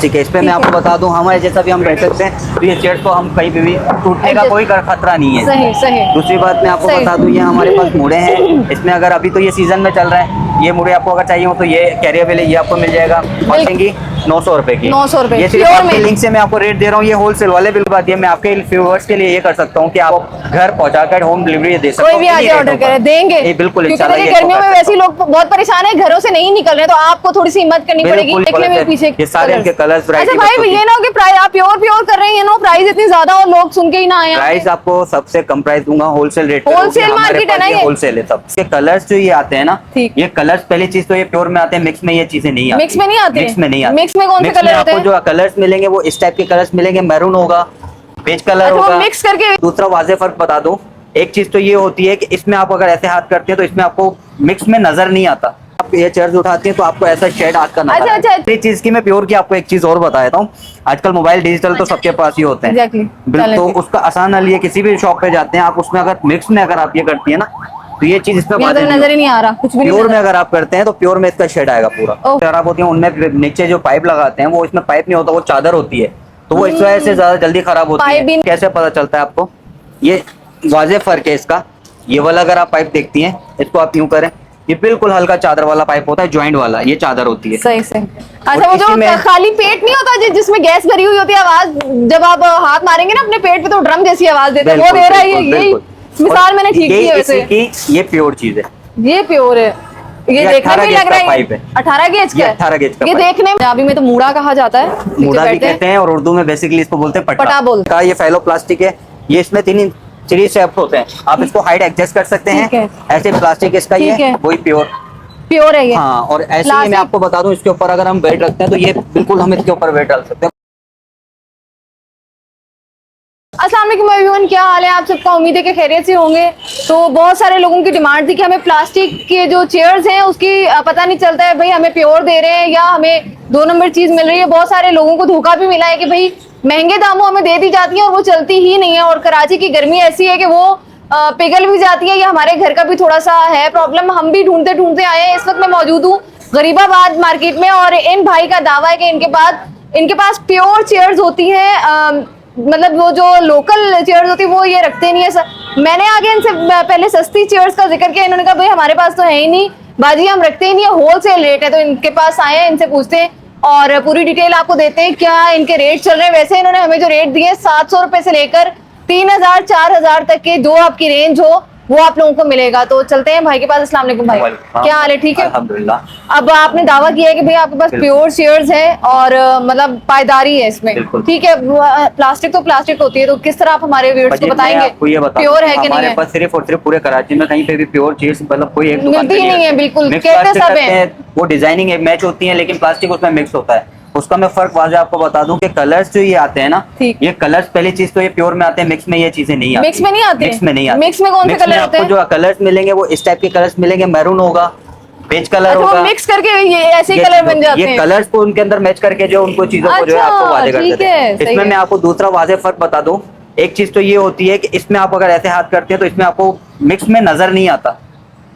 ठीक है, इस पे मैं आपको बता दूं हमारे जैसा भी हम बैठ सकते हैं, तो ये चेयर को हम कहीं पे भी टूटने का कोई खतरा नहीं है। सही सही। दूसरी बात मैं आपको बता दूं, ये हमारे पास मुड़े हैं, इसमें अगर अभी तो ये सीजन में चल रहा है, ये मुड़े आपको अगर चाहिए हो तो ये कैरियबल है, ये आपको मिल जाएगा पड़ेंगी 900 रुपए की। 900 रुपए ये सिर्फ आपके लिंक से मैं आपको रेट दे रहा हूँ, ये होलसेल वाले बिल बात है। मैं आपके व्यूअर्स के लिए ये कर सकता हूँ कि आप घर पहुंचाकर होम डिलीवरी दे सकते हो, कोई भी आके ऑर्डर करे देंगे। बिल्कुल, गर्मियों में वैसे लोग बहुत परेशान है, घरों से नहीं निकल रहे, तो आपको थोड़ी सी हिम्मत करनी पड़ेगी। देखने में पीछे ये सारे इनके कलर्स। अच्छा भाई, ये ना हो कि प्राइस आप प्योर कर रहे हैं ना, प्राइस इतनी ज्यादा और लोग सुन के ही ना आए। प्राइस आपको सबसे कम प्राइस दूंगा, होलसेल रेट। होलसेल मार्केट है ना ये, होलसेल है सब। इसके कलर्स जो ये आते हैं ना, ये कलर्स पहली चीज तो ये प्योर में आते हैं, मिक्स में ये चीजें नहीं आती। मिक्स में नहीं आते? मिक्स में नहीं आते। मिक्स में कौन से कलर होते हैं? जो कलर्स मिलेंगे वो इस टाइप के कलर्स मिलेंगे, मैरून होगा, बेज कलर होगा, मिक्स करके। दूसरा वाज़ेह फर्क बता दूं, एक चीज तो ये होती है कि इसमें आप अगर ऐसे हाथ करते हैं तो इसमें आपको मिक्स में नजर नहीं आता। आप ये चेयर्स उठाती हैं तो आपको ऐसा शेड हाथ का नजर आता है। इस चीज की मैं प्योर की आपको एक चीज और बता देता हूँ, आजकल मोबाइल डिजिटल तो सबके पास ही होते हैं। तो उसका आसान हल ये, किसी भी शॉप पे जाते हैं आप, उसमें अगर मिक्स में अगर आप ये करती है ना, तो ये चीज इसमें नजर ही नहीं आ रहा कुछ भी। प्योर में अगर आप करते हैं तो प्योर में इसका शेड आएगा पूरा। खराब होती है उनमें नीचे जो पाइप लगाते हैं वो इसमें पाइप नहीं होता, वो चादर होती है, तो वो इस वजह से ज्यादा जल्दी खराब होती है। कैसे पता चलता है आपको? ये वाज़ेह फर्क है इसका। ये वाला अगर आप पाइप देखती हैं, इसको आप यूं करें, ये बिल्कुल हल्का चादर वाला पाइप होता है, ज्वाइंट वाला, ये चादर होती है। सही सही। अच्छा, वो जो खाली पेट नहीं होता जिसमें गैस भरी हुई होती है, आवाज जब आप हाथ मारेंगे ना अपने पेट पे तो ड्रम जैसी आवाज देता है, वो दे रहा है। यही मिसाल मैंने ठीक की है वैसे। ये प्योर चीज है, ये प्योर है। ये देखने में लग रहा है पाइप है 18 गेज का। 18 गेज का। ये देखने में अभी में तो मूड़ा कहा जाता है, मूड़ा भी कहते हैं, और उर्दू में बेसिकली इसको बोलते हैं पटा बोलते हैं। ये फैलो प्लास्टिक है, ये इसमें 3 शेप होते हैं, आप इसको हाइट एडजस्ट कर सकते हैं। ऐसे प्लास्टिक इसका ये वही प्योर है ये। हाँ, और ऐसे ही मैं आपको बता दूं, इसके ऊपर अगर हम वेट रखते हैं तो ये बिल्कुल हम इसके ऊपर वेट डाल सकते हैं। अस्सलाम वालेकुम एवरीवन, क्या हाल है आप सबका? उम्मीद है कि खैरियत से होंगे। तो बहुत सारे लोगों की डिमांड थी कि हमें प्लास्टिक के जो चेयर्स हैं उसकी पता नहीं चलता है भाई, हमें प्योर दे रहे हैं या हमें 2 नंबर चीज मिल रही है। बहुत सारे लोगों को धोखा भी मिला है कि भाई महंगे दामों हमें दे दी जाती है और वो चलती ही नहीं है। और कराची की गर्मी ऐसी है कि वो पिघल भी जाती है। या हमारे घर का भी थोड़ा सा है प्रॉब्लम, हम भी ढूंढते ढूंढते आए हैं। इस वक्त मैं मौजूद हूँ गरीबाबाद मार्केट में, और इन भाई का दावा है कि इनके पास प्योर चेयर्स होती है। मतलब वो जो लोकल चेयर्स होती है वो ये रखते नहीं है। मैंने आगे इनसे पहले सस्ती चेयर्स का जिक्र किया, इन्होंने कहा भाई हमारे पास तो है ही नहीं बाजी, हम रखते ही नहीं है, होलसेल रेट है। तो इनके पास आए हैं, इनसे पूछते हैं और पूरी डिटेल आपको देते हैं क्या इनके रेट चल रहे हैं। वैसे इन्होंने हमें जो रेट दिए 700 रुपए से लेकर 3000 4000 तक के जो आपकी रेंज हो वो आप लोगों को मिलेगा। तो चलते हैं भाई के पास। अस्सलाम वालेकुम भाई, क्या हाल है? ठीक है अल्हम्दुलिल्लाह। अब आपने दावा किया है कि भाई आपके पास प्योर चेयर्स है और मतलब पायदारी है इसमें, ठीक है। प्लास्टिक तो प्लास्टिक होती है, तो किस तरह आप हमारे व्यूअर्स को बताएंगे प्योर है कि नहीं है? पास सिर्फ और सिर्फ पूरे कराची में कहीं पे भी प्योर चीज मतलब कोई एक दुकान मिलती ही नहीं है। बिल्कुल कहते सब है, वो डिजाइनिंग मैच होती है लेकिन प्लास्टिक उसमें मिक्स होता है। उसका मैं फर्क वाज़ेह आपको बता दूं कि कलर्स जो ये आते हैं ना, ये कलर्स पहली चीज तो ये प्योर में आते हैं, मिक्स में ये चीजें नहीं आती। मिक्स में नहीं आते? मिक्स में नहीं आते। मिक्स में कौन से कलर होते हैं? जो कलर्स मिलेंगे वो इस टाइप के कलर्स मिलेंगे, मैरून होगा, बेज कलर होगा, मिक्स करके ये ऐसे कलर बन जाते हैं। ये कलर्स को उनके अंदर मैच करके जो उनको चीजों को जो है आपको वाज़ेह कर देते हैं। इसमें मैं आपको दूसरा वाज़ेह फर्क बता दूं, एक चीज तो ये होती है कि इसमें आप अगर ऐसे हाथ करते हैं तो इसमें आपको मिक्स में नजर नहीं आता।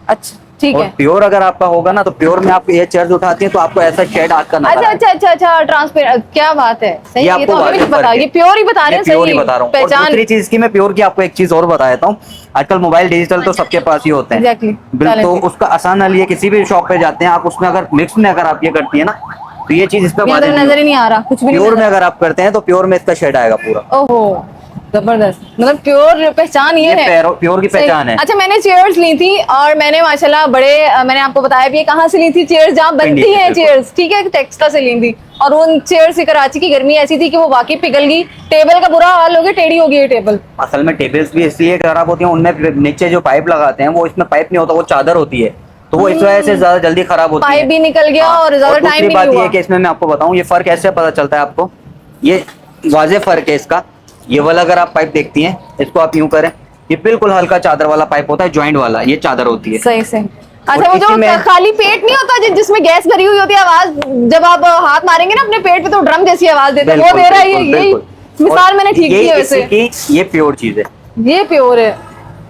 अच्छा ठीक है। प्योर अगर आपका होगा ना, तो प्योर में आप ये चेयर्स उठाती हैं तो आपको ऐसा शेड हाथ का नजर आता है। अच्छा ट्रांसपेरेंट, क्या बात है। सही, ये तो हमें नहीं पता, ये प्योर ही बता रहे हैं। प्योर ही बता रहा हूँ। दूसरी चीज की मैं प्योर की आपको एक चीज और बता देता हूँ, आजकल मोबाइल डिजिटल तो सबके पास ही होते हैं। तो उसका आसान हल ये, किसी भी शॉप पे जाते हैं आप, उसमें अगर मिक्स में अगर आप ये करती है ना, तो ये चीज इस पे नजर ही नहीं आ रहा कुछ भी। प्योर में अगर आप करते हैं तो प्योर में इसका शेड आएगा पूरा। ओहो जबरदस्त, मतलब प्योर पहचान ये है, प्योर की पहचान है। अच्छा, मैंने चेयर्स ली थी और मैंने माशाल्लाह मैंने आपको बताया भी कहाँ से ली थी चेयर्स, जहाँ बनती हैं चेयर्स, ठीक है, टेक्सटा से ली थी। और उन चेयर्स से कराची की गर्मी ऐसी थी कि वो वाकई पिघल गई, टेबल का बुरा हाल हो गया, टेढ़ी हो गई ये टेबल। असल में टेबल्स भी इसलिए खराब होती है, उनमें नीचे जो पाइप लगाते हैं वो इसमें पाइप नहीं होता, वो चादर होती है, तो वो इस वजह से ज्यादा जल्दी खराब होती है। पाइप भी निकल गया और ज्यादा टाइम भी नहीं हुआ। बात ये कि इसमें मैं आपको बताऊं, ये फर्क ऐसे पता चलता है आपको, ये वाज़ेह फर्क है इसका। ये वाला अगर आप पाइप देखती हैं, इसको आप यूं करें, ये बिल्कुल हल्का चादर वाला पाइप होता है, ज्वाइंट वाला, ये चादर होती है। सही से। अच्छा, वो जो खाली पेट नहीं होता जिसमें गैस भरी हुई होती है, आवाज जब आप हाथ मारेंगे ना अपने पेट पे तो ड्रम जैसी आवाज देता है, वो दे रहा है। यही मिसाल मैंने ठीक की है वैसे। ये प्योर चीज है, ये प्योर है।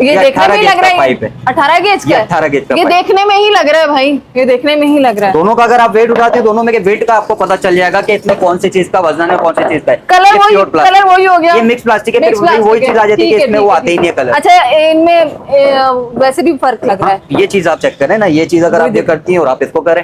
ये देखने में ही लग रहा है पाइप है 18 गेज ये का 18 गेज का ये पाइप। देखने में ही लग रहा है भाई, ये देखने में ही लग रहा है। दोनों का अगर आप वेट उठाते हैं, दोनों में के वेट का आपको पता चल जाएगा कि इसमें कौन सी चीज का वजन है, कौन सी चीज का है। कलर ये वही, pure plastic। कलर वही हो गया, ये मिक्स प्लास्टिक है, Mix फिर वही plastic चीज आ जाती है ठीक कि इसमें ठीक वो आते ही नहीं है कलर। अच्छा इनमें वैसे भी फर्क लग रहा है। हाँ, ये चीज आप चेक करें ना, ये चीज अगर आप ये करती हैं और आप इसको करें,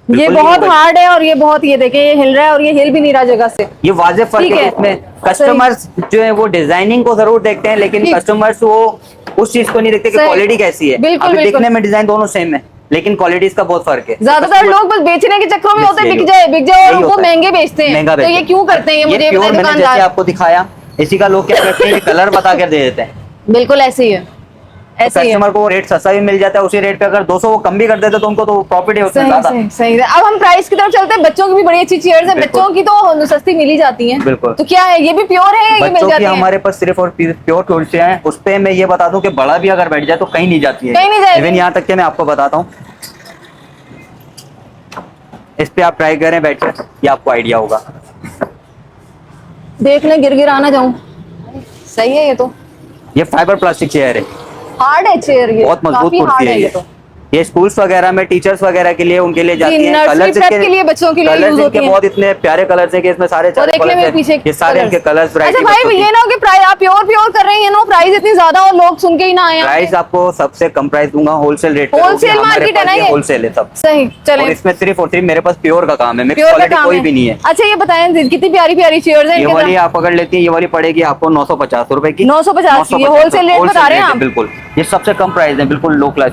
ये बिल्कुल बहुत नहीं हार्ड है और ये बहुत, ये देखें ये हिल रहा है और ये हिल भी नहीं रहा जगह से। ये वाजिब फर्क ठीक है है। इसमें। कस्टमर्स जो है वो डिजाइनिंग को जरूर देखते हैं, लेकिन ठीक। कस्टमर्स वो उस चीज को नहीं देखते कि सही। क्वालिटी कैसी है। बिल्कुल, अभी बिल्कुल। दिखने में डिजाइन दोनों सेम है, लेकिन क्वालिटी इसका बहुत फर्क है। ज्यादातर लोग बस बेचने के चक्करों में होते हैं, बिक जाए और यही वो होता है। महंगे बेचते हैं। महंगा तो ये बेचते हैं। क्यों करते हैं ये मुझे प्योर बताए मैंने जैसे दुकानदार। आपको दिखाया, इसी का लोग क्या करते हैं, कलर बता कर दे देते हैं। बिल्कुल ऐसे ही है, ऐसे ही है। कस्टमर को रेट सस्ता भी मिल जाता है, उसी रेट पे अगर 200 वो कम भी कर देते तो उनको तो प्रॉफिट है उसमें सही ज्यादा। सही सही है। अब हम प्राइस की तरफ चलते हैं। बच्चों की भी बड़ी अच्छी चेयर्स है, बिल्कुल। बच्चों की तो सस्ती मिल ही जाती है। बिल्कुल। तो क्या है, ये भी प्योर है या ये मिल बच्चों की जाती है? हमारे पास सिर्फ और प्योर कुर्सियां हैं। उस पे मैं ये बता दूं कि बड़ा भी अगर बैठ जाए तो कहीं नहीं जाती है, कहीं नहीं जाएगी। इवन यहाँ तक कि मैं आपको बताता हूँ, इस पे आप ट्राई करें बैठ कर, ये आपको आइडिया होगा। देख लें, गिर आना जाऊं। सही है, ये तो ये फाइबर प्लास्टिक चेयर है, हार्ड है चेयर, ये बहुत मजबूत काफी कुर्सी हार्ड है ये तो। ये स्कूल्स वगैरह में टीचर्स वगैरह के लिए उनके लिए जाती जी, हैं। नर्सरी कलर्स प्रेप के लिए बच्चों के लिए कलर्स यूज होती इनके हैं। बहुत इतने प्यारे कलर्स हैं कि इसमें सारे और देखने कलर्स में हैं। पीछे ये सारे इनके कलर्स अच्छा भाई, ये ना हो कि प्राइस आप प्योर कर रहे हैं ना, प्राइस इतनी ज्यादा और लोग सुन के ही ना आए। प्राइस आपको सबसे कम प्राइस दूंगा, होलसेल रेट पे। होलसेल मार्केट है ना ये? होलसेल है सब। सही, चले और इसमें सिर्फ और सिर्फ मेरे पास प्योर का काम है, मिक्स प्योर का क्वालिटी काम कोई है। भी नहीं है। अच्छा ये बताएं, कितनी प्यारी प्यारी चेयर्स हैं ये इनके वाली तरफ? आप अगर लेती हैं, ये वाली पड़ेगी आपको 950 रुपए की। 950 की, ये wholesale rate बता रहे हैं आप? बिल्कुल, ये सबसे कम प्राइस है, बिल्कुल लो क्लास।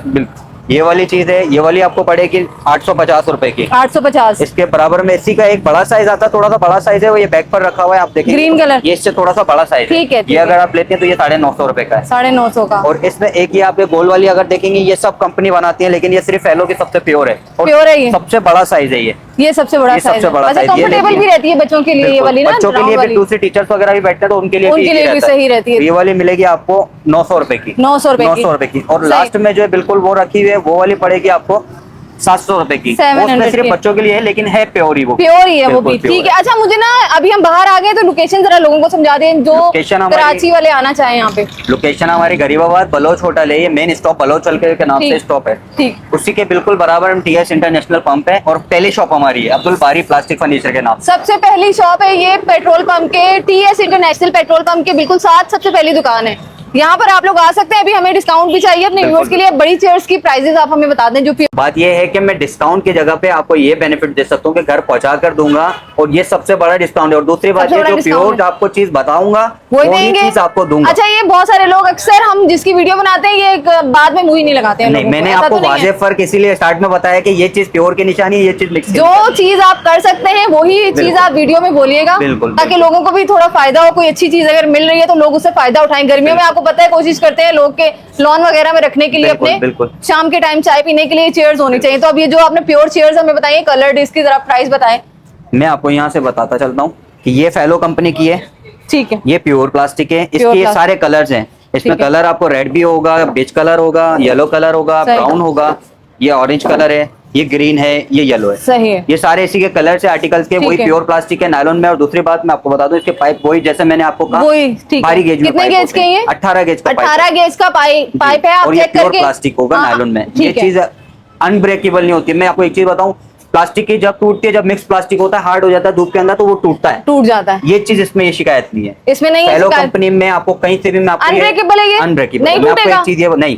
ये वाली चीज है, ये वाली आपको पड़ेगी 850 रुपए की। 850। इसके बराबर में इसी का एक बड़ा साइज आता है, थोड़ा सा बड़ा साइज है, वो ये बैक पर रखा हुआ है, आप देखेंगे ग्रीन कलर। ये इससे थोड़ा सा बड़ा साइज ठीक है, ठीक ये है। अगर आप लेते हैं तो ये 950 रुपए का है। 950 का। और इसमें एक ये आप ये गोल वाली अगर देखेंगे, ये सब कंपनी बनाती है, लेकिन ये सिर्फ एलो की सबसे प्योर है और प्योर है ये? सबसे बड़ा साइज है ये सबसे बड़ा ये साइज सबसे है। बड़ा अच्छा size, ये कंफर्टेबल लेती भी है। रहती है बच्चों के लिए ये बिल्कुल। वाली ना, बच्चों के लिए राउंड भी, वाली। दूसरे टीचर्स वगैरह भी बैठते हैं तो उनके लिए उनके easy लिए भी रहता है। सही रहती है। ये वाली मिलेगी आपको 900 रुपए की। 900 रुपए की। 900 रुपए की। और सही। लास्ट में जो है बिल्कुल वो रखी हुई है, वो वाली पड़ेगी आपको 700 रुपए की। 700 उसमें सिर्फ की। बच्चों के लिए है, लेकिन है प्योर ही वो। प्योर ही है वो भी, बिल्कुल ठीक pure है। अच्छा मुझे ना, अभी हम बाहर आ गए तो लोकेशन जरा लोगों को समझा दें, जो Location हमारी- कराची वाले आना चाहे यहाँ पे। लोकेशन हमारी गरीबाबाद बलोच होटल है, ये मेन स्टॉप बलोच हल्के के नाम से ठीक। स्टॉप है। ठीक। उसी के बिल्कुल बराबर में टीएस इंटरनेशनल पंप है, और पहली शॉप हमारी है अब्दुल बारी प्लास्टिक फर्नीचर के नाम से। सबसे पहली शॉप है ये पेट्रोल पंप के, टीएस इंटरनेशनल पेट्रोल पंप के बिल्कुल साथ सबसे पहली दुकान है। यहाँ पर आप लोग आ सकते हैं। अभी हमें डिस्काउंट भी चाहिए अपने बिल्कुल। व्यूअर्स के लिए। बड़ी चेयर्स की प्राइसेस आप हमें बता दें जो बात ये है कि मैं डिस्काउंट की जगह पे आपको ये बेनिफिट दे सकता हूँ कि घर पहुंचा कर दूंगा, और ये सबसे बड़ा डिस्काउंट है। और दूसरी बात सबसे ये, बड़ा जो डिस्काउंट प्योर है। आपको चीज बताऊंगा वही वही देंगे, चीज आपको दूंगा। अच्छा ये बहुत सारे लोग अक्सर हम जिसकी वीडियो बनाते हैं ये बाद में मुंह ही नहीं लगाते हैं नहीं, लोगों को। मैंने ऐसा आपको तो नहीं है। वाजे फर्क इसीलिए स्टार्ट में बताया कि ये चीज प्योर की निशानी है, ये चीज मिक्स। जो चीज आप कर सकते हैं वही चीज बिल्कुल। आप वीडियो में बोलिएगा, बिल्कुल, ताकि बिल्कुल। लोगों को भी थोड़ा फायदा हो। कोई अच्छी चीज अगर मिल रही है तो लोग उससे फायदा उठाएं। गर्मियों में आपको पता है कोशिश करते हैं लोग के लॉन वगैरह में रखने के लिए बिल्कुल, अपने बिल्कुल। शाम के टाइम चाय पीने के लिए चेयर्स होनी चाहिए। तो अब ये जो आपने प्योर चेयर्स हमें बताइए, कलर्ड, इसकी जरा प्राइस बताएं। मैं आपको यहाँ से बताता चलता हूँ कि ये फेलो कंपनी की है, ठीक है। ये प्योर प्लास्टिक है। इसके ये plastic। सारे कलर्स हैं। इसमें ठीक है। कलर आपको रेड भी होगा, बीच कलर होगा, येलो कलर होगा, सही। ब्राउन होगा, ये ऑरेंज कलर है, ये ग्रीन है, ये येलो है। सही है। ये सारे इसी के कलर से आर्टिकल्स के, ठीक वही है। प्योर प्लास्टिक है नायलॉन में। और दूसरी बात मैं आपको बता दूं, इसके पाइप वही जैसे मैंने आपको कहा, वही, ठीक है। भारी गेज में कितने पाइप गेज होते के हैं। ये? 18 गेज का पाइप 18 गेज का पाइप है। आप और ये चेक प्योर करके प्लास्टिक होगा हाँ, नायलॉन में। ये ठीक है। चीज अनब्रेकेबल नहीं होती। मैं आपको एक चीज बताऊं, प्लास्टिक की जब टूटती है, जब मिक्स प्लास्टिक होता है, हार्ड हो जाता है धूप के अंदर, तो वो टूटता है। टूट जाता है। ये चीज इसमें ये शिकायत नहीं है। इसमें नहीं है फेलो शिकायत। कंपनी में आपको कहीं से भी मैं आपको Unbreakable है ये? अनब्रेकेबल नहीं मैं आपको टूटेगा? एक चीज ये नहीं,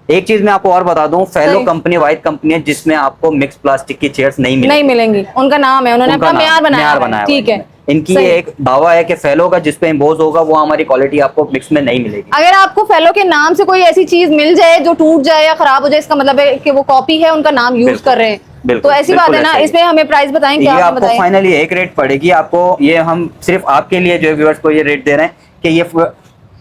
एक चीज मैं आपको और बता दूं, फेलो सही। कंपनी वाइट कंपनी है जिसमें आपको मिक्स प्लास्टिक की चेयर्स नहीं मिलेंगी। नहीं मिलेंगी, उनका नाम है, उन्होंने उनका अपना नाम- मेयार बनाया मेयार है। बनाया ठीक हुआ है। इनकी सही। ये एक दावा है कि फेलो का जिस पे इम्पोज होगा वो हमारी क्वालिटी आपको मिक्स में नहीं मिलेगी। अगर आपको फेलो के नाम से कोई ऐसी चीज मिल जाए जो टूट जाए या खराब हो जाए, इसका मतलब है कि वो कॉपी है, उनका नाम यूज बिल्कुल, कर रहे हैं। बिल्कुल, तो ऐसी बात बिल्कुल है ना। ऐसा ही। इसमें हमें प्राइस बताएं, ये क्या आपने आपको बताया? फाइनली एक रेट पड़ेगी आपको, ये हम सिर्फ आपके लिए जो व्यूअर्स को ये रेट दे रहे हैं कि ये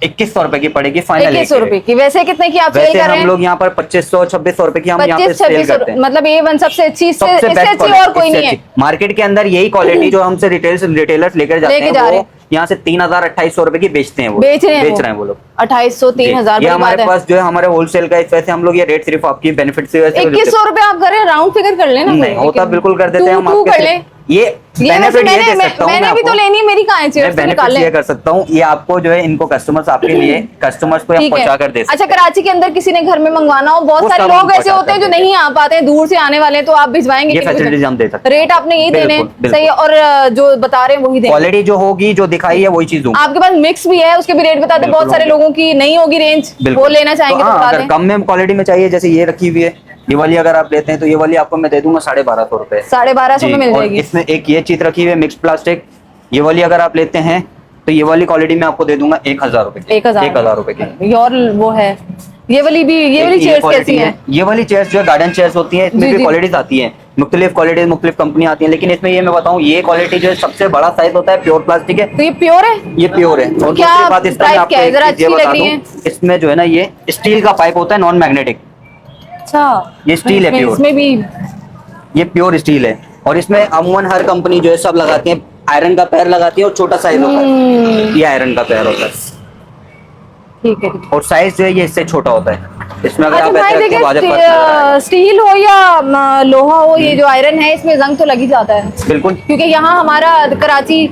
2100 रुपए की पड़ेगी फाइनल। 2100 रुपए की। वैसे कितने की आप सेल वैसे कर रहे हम हैं? लोग यहाँ पर 2500-2600 रुपए की हम यहाँ पे 25-26 सेल करते हैं। मतलब A1 सबसे अच्छी, इससे सबसे इससे बेस्ट अच्छी और क्वालिटी, कोई इससे नहीं है। अच्छी। मार्केट के अंदर यही क्वालिटी जो हमसे रिटेलर्स लेकर जाते लेके हैं, जा रहे वो हैं। यहाँ से 3000-2800 रुपए की बेचते हैं। वो बेच रहे हैं वो लोग 2800 जी। 3000। ये बड़ी हमारे बात है। पास जो है हमारे होलसेल का, इस वजह से हम लोग ये रेट सिर्फ आपकी बेनिफिट से 2100 रुपए आप करें, राउंड फिगर कर लेना। नहीं होता, बिल्कुल कर देते हैं हम टू आपके कर सिर्फ- लें। ये बेनिफिट ये दे सकता हूँ मैंने भी तो लेनी, मेरी कहाँ है चेयर्स, तो निकाल बेनिफिट ले। ये कर सकता हूँ, ये आपको जो है इनको कस्टमर्स आपके लिए कस्टमर्स को ठीक है। पहुंचा कर दे सकते अच्छा, कराची के अंदर किसी ने घर में मंगवाना हो, बहुत वो सारे सब लोग हम ऐसे पहुंचा होते हैं जो सकते हैं। नहीं आ पाते हैं, दूर से आने वाले हैं, तो आप भिजवाएंगे ये कि नहीं फैसिलिटीज हम दे सकते हैं। रेट आपने यही देने हैं, बिल्कुल, सही है, और जो बता रहे हैं वही देंगे। क्वालिटी जो होगी, जो दिखाई है वही चीज दूंगा। आपके पास मिक्स भी है, उसके भी रेट बता दें, बिल्कुल बहुत सारे होंगे। लोगों की नहीं होगी रेंज, वो लेना चाहेंगे तो हाँ, बता अगर दें। कम में क्वालिटी में चाहिए, जैसे ये रखी हुई है, ये वाली अगर आप लेते हैं तो ये वाली आपको मैं दे दूंगा 1250 रुपए। 1250 में मिल और जाएगी। इसमें एक ये चीज रखी हुई है मिक्स प्लास्टिक, ये वाली अगर आप लेते हैं तो ये वाली क्वालिटी में आपको दे दूंगा 1000 रुपए की। 1000 रुपए की। और वो है ये वाली चेयर्स क्वालिटी कैसी हैं? ये वाली चेयर्स जो है गार्डन चेयर्स होती हैं, इसमें जी, भी जी। क्वालिटीज आती हैं, मुख्तलिफ क्वालिटीज मुख्तलिफ कंपनी आती हैं, लेकिन इसमें ये मैं बताऊं, ये क्वालिटी जो है सबसे बड़ा साइज होता है, प्योर प्लास्टिक है, तो ये प्योर है? ये प्योर है। और क्या दूसरी बात इसका मैं प्राइस आपको क्या है? एक जरा चीज ये अच्छी लग बता रही है। दूं, इसमें जो है ना ये स्टील का पाइप होता है, नॉन मैग्नेटिक, अच्छा, ये स्टील है इसमें- प्योर। इसमें भी ये प्योर स्टील है। और इसमें अमूमन हर कंपनी जो है सब लगाती है, आयरन का पैर लगाती है और छोटा साइज होता है, ये आयरन का पैर होता है, ठीक है। और साइज जो है ये इससे छोटा होता है। इसमें अगर अच्छा आप भाई ऐसे रखें, वाजिब फर्क नजर आएगा। देखिए, स्टील हो या लोहा हो, ये जो आयरन है इसमें जंग तो लगी जाता है, बिल्कुल, क्योंकि यहाँ हमारा कराची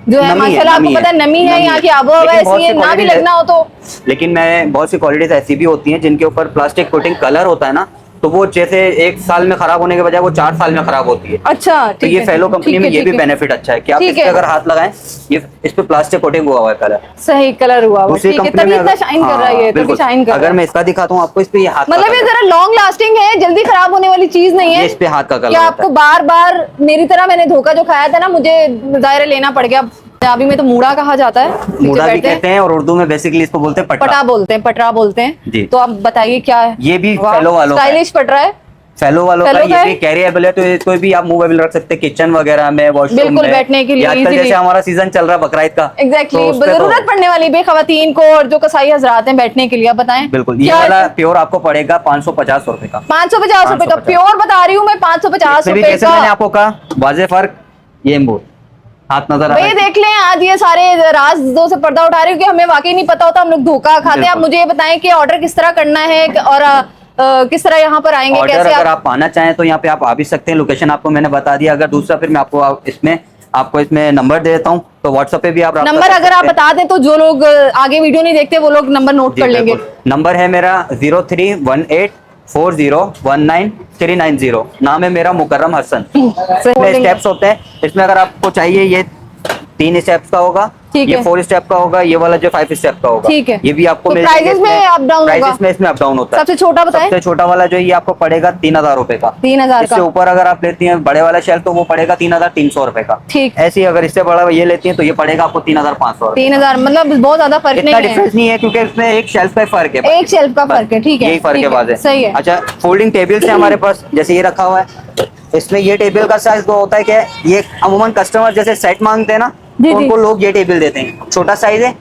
जो है नमी है, माशाल्लाह, आपको नमी पता है है, नमी है, नमी यहाँ है। की आबोहवा लेकिन बहुत ऐसी है, सी ना भी क्वालिटीज लगना हो तो। लेकिन मैं बहुत सी क्वालिटीज ऐसी भी होती हैं जिनके ऊपर प्लास्टिक कोटिंग कलर होता है ना, तो वो जैसे 1 साल में खराब होने के बजाय वो 4 साल में खराब होती है। अच्छा, तो ये फेलो कंपनी में ये भी बेनिफिट अच्छा है कि आप इस पे अगर हाथ लगाएं, ये इस पे प्लास्टिक कोटिंग हुआ हुआ है कलर, सही कलर हुआ हुआ, दूसरी ठीक है, कंपनी तभी में इतना शाइन कर रहा है, ये तभी बिल्कुल। शाइन कर रहा अगर है। मैं इसका दिखाता हूँ आपको, इस पे ये हाथ का मतलब ये कलर जरा लॉन्ग लास्टिंग है, जल्दी खराब होने वाली चीज नहीं है, है। ये इस पे हाथ का कलर क्या होता आपको है। बार बार मेरी तरह मैंने धोखा जो खाया था ना, मुझे दायरा लेना पड़ गया। पंजाबी में तो मूड़ा कहा जाता है, पीछे मूड़ा भी बैठते हैं। कहते हैं, और उर्दू में बेसिकली इसको बोलते हैं पटा पटरा। बोलते हैं, पटरा बोलते हैं जी। तो आप बताइए क्या है? ये भी वाह, फेलो वालों का है। स्टाइलिश पटरा है, फेलो वालों का, फेलो का ये है? भी कैरिएबल है, तो इसको भी आप मूवेबल रख सकते हैं किचन वगैरह में, वॉशरूम बिल्कुल, में, बैठने के लिए या आजकल easily। जैसे हमारा सीजन चल रहा है बकरा ईद का, एग्जैक्टली तो उस पे तो- जरूरत पड़ने वाली बेखवातीन को और जो कसाई हजरात हैं बैठने के लिए, आप बताएं। बिल्कुल, ये क्या वाला प्योर आपको पड़ेगा 550 रुपए का। 550 रुपए का 550। प्योर बता रही हूँ मैं, 550 इसमें भी रुपए जैसे मैंने का। आपको कहा, वाजे फर्क, ये एम्बूर हाथ नजर आ रहा भाई है। देख लें, आज ये सारे राज़ों से पर्दा उठा रहे हो कि हमें वाकई नहीं पता होता, हम लोग धोखा खाते हैं। आप बिल्कुल। मुझे ये बताएं कि ऑर्डर किस तरह करना है और किस तरह यहाँ पर आएंगे, ऑर्डर कैसे अगर आप पाना चाहें तो यहाँ पे आप आ भी सकते हैं, लोकेशन आपको मैंने बता दिया। अगर दूसरा फिर मैं आपको इसमें नंबर दे देता हूँ, तो व्हाट्सएप पे भी आप राब्ता नंबर कर अगर आप सकते हैं। बता दें तो जो लोग आगे वीडियो नहीं देखते वो लोग नंबर नोट जी, कर लेंगे। बिल्कुल। नंबर है मेरा 0318401990। नाम है मेरा मुकर्रम हसन। इसमें स्टेप्स होते हैं, इसमें अगर आपको चाहिए ये 3 स्टेप्स का होगा, ठीक ये है। 4 स्टेप का होगा, ये वाला जो 5 स्टेप का होगा, ठीक है। ये भी आपको तो मिल जाएगा। प्राइसेस में अप डाउन होगा? प्राइसेस में इसमें अप डाउन होता है। सबसे छोटा बताएं। सबसे छोटा वाला जो है ये आपको पड़ेगा 3000 रुपए का। 3000 इससे का। ऊपर अगर आप लेती हैं बड़े वाला शेल्फ तो वो पड़ेगा 3300 रुपए का। ठीक। ऐसे ही अगर इससे बड़ा ये लेती हैं तो ये पड़ेगा आपको 3500 रुपए। 3000 मतलब बहुत ज्यादा फर्क इतना नहीं है, डिफरेंस नहीं है, क्योंकि इसमें एक शेल्फ का फर्क है, एक शेल्फ का फर्क है, ठीक है, यही फर्क ठीक है, है, बात है। सही है। अच्छा, फोल्डिंग टेबल्स है हमारे पास, जैसे ये रखा हुआ है, इसमें ये टेबल का साइज वो होता है कि ये अमूमन कस्टमर जैसे सेट मांगते हैं ना, जी, तो जी। उनको लोग ये टेबल देते हैं, छोटा साइज है।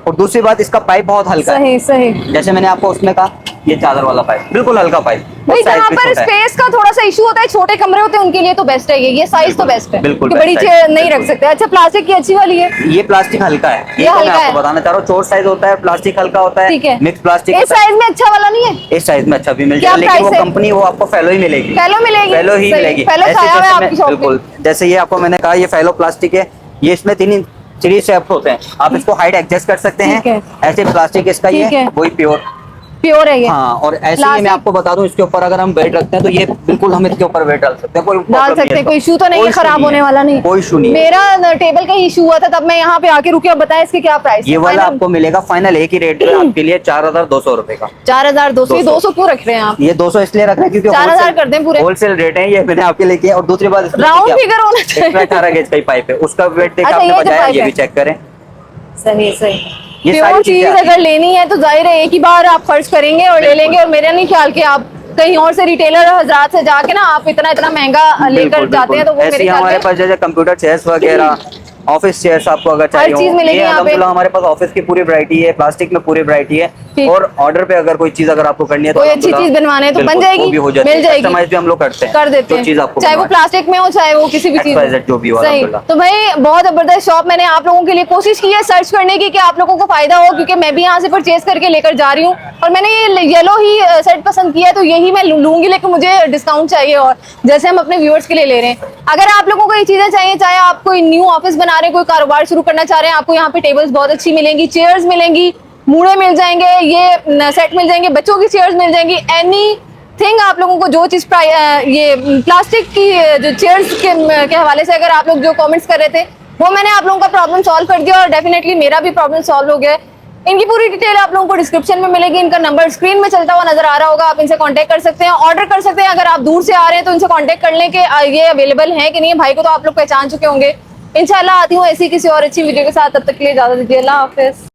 और दूसरी बात, इसका पाइप बहुत हल्का है, सही सही। जैसे मैंने आपको उसमें कहा, ये चादर वाला पाइप बिल्कुल हल्का पाइप, और भाई size जहाँ भी पर छोटा है। स्पेस का थोड़ा सा इशू होता है, छोटे कमरे होते हैं उनके लिए तो बेस्ट है ये साइज तो बेस्ट है, बिल्कुल क्योंकि बड़ी best है। चेयर नहीं रख सकते। अच्छा, प्लास्टिक की अच्छी वाली है, ये प्लास्टिक हल्का है, ये ये तो मैं हल्का आपको है। बताना चाह रहा हूँ। चोर साइज होता है, प्लास्टिक हल्का होता ठीक है, है। मिक्स प्लास्टिक इस होता है। साइज में अच्छा वाला नहीं है? इस साइज में अच्छा भी मिल क्या जाएगा, लेकिन वो price है? कंपनी वो आपको फेलो ही मिलेगी। फेलो मिलेगी? फेलो ही सही। मिलेगी। फेलो ऐसे छाया हुआ है जैसे आपकी शॉप में। बिल्कुल, जैसे ये आपको मैंने कहा, ये फेलो प्लास्टिक है, ये इसमें 3 शेप्स होते हैं, आप इसको हाइट एडजस्ट कर सकते ठीक हैं। है। ऐसे प्लास्टिक इसका ये ठीक है। वही प्योर। प्योर है ये? हाँ, और ऐसे ही Plastic? मैं आपको बता दूं, इसके ऊपर अगर हम वेट रखते हैं तो ये बिल्कुल हम इसके ऊपर वेट डाल सकते हैं, कोई डाल problem नहीं सकते है हैं, कोई इसका। इशू तो नहीं कोई है, issue खराब नहीं होने है, वाला नहीं? कोई इशू नहीं है। मेरा टेबल का इशू हुआ था, तब मैं यहाँ पे आके रुकी। अब बताएं इसके क्या प्राइस ये वाला आपको मिलेगा फाइनल एक ही रेट में आपके लिए 4200 रुपए का। 4200। 200। 200 क्यों रख रहे हैं आप? ये 200 इसलिए रख रहे हैं क्योंकि 4000 कर दें पूरे। होलसेल रेट है, ये मैंने आपके लिए किया। और दूसरी बात, Round figure होना चाहिए। 18 गेज का ही पाइप है, उसका वेट देख अच्छा, आपने ये जो बजाया, pipe ये है। भी चेक करें। सही सही। ये प्योर सारी चीज चीजें अगर लेनी है तो जाहिर है एक ही बार आप खर्च करेंगे और ले लेंगे, और मेरा नहीं ख्याल कि आप कहीं और से रिटेलर हजरात से जाके ना आप इतना महंगा लेकर जाते हैं, तो वो ऐसे मेरे ही ख्याल हमारे में पास जैसे कंप्यूटर चेयर्स वगैरह, ऑफिस चेयर्स आपको अगर चाहिए चीज हो, मिलेगी ये यहाँ पे। अल्हम्दुलिल्लाह हमारे पास ऑफिस की पूरी वैरायटी है, प्लास्टिक में पूरी वैरायटी है। ठीक। और ऑर्डर पे अगर कोई चीज अगर आपको करनी है तो कोई अच्छी चीज बनवाने है तो बन बिल्कुल, जाएगी, वो भी हो जाती है। मिल जाएगी, कस्टमाइज भी हम लोग करते हैं, कर देते जो चीज हैं, आपको चाहे वो बनवानी प्लास्टिक में हो चाहे वो किसी भी चीज में। XYZ जो भी हो, सही। अल्हम्दुलिल्लाह। तो भाई बहुत जबरदस्त शॉप मैंने आप लोगों के लिए कोशिश की है सर्च करने की कि आप लोगों को फायदा हो, क्योंकि मैं भी यहाँ से परचेज करके लेकर जा रही हूँ और मैंने ये येलो ही सेट पसंद किया है तो यही मैं लूंगी, लेकिन मुझे डिस्काउंट चाहिए और जैसे हम अपने व्यूअर्स के लिए ले रहे हैं। अगर आप लोगों को ये चीजें चाहिए, चाहे आप कोई न्यू ऑफिस बना रहे हैं, कोई कारोबार शुरू करना चाह रहे हैं, आपको यहाँ पे टेबल्स बहुत अच्छी मिलेंगी, चेयर्स मिलेंगी, मूड़े मिल जाएंगे, ये सेट मिल जाएंगे, बच्चों की चेयर्स मिल जाएंगी, एनी थिंग आप लोगों को जो चीज ये प्लास्टिक की जो चेयर्स के हवाले से अगर आप लोग जो कमेंट्स कर रहे थे वो मैंने आप लोगों का प्रॉब्लम सॉल्व कर दिया और डेफिनेटली मेरा भी प्रॉब्लम सॉल्व हो गया है। इनकी पूरी डिटेल आप लोगों को डिस्क्रिप्शन में मिलेगी, इनका नंबर स्क्रीन में चलता हुआ नजर आ रहा होगा, आप इनसे कांटेक्ट कर सकते हैं, ऑर्डर कर सकते हैं। अगर आप दूर से आ रहे हैं तो इनसे कांटेक्ट कर लें कि ये अवेलेबल है कि नहीं। भाई को तो आप लोग पहचान चुके होंगे। इंशाल्लाह आती हूँ ऐसी किसी और अच्छी वीडियो के साथ, तब तक के लिए इजाजत दीजिए, अल्लाह हाफिज।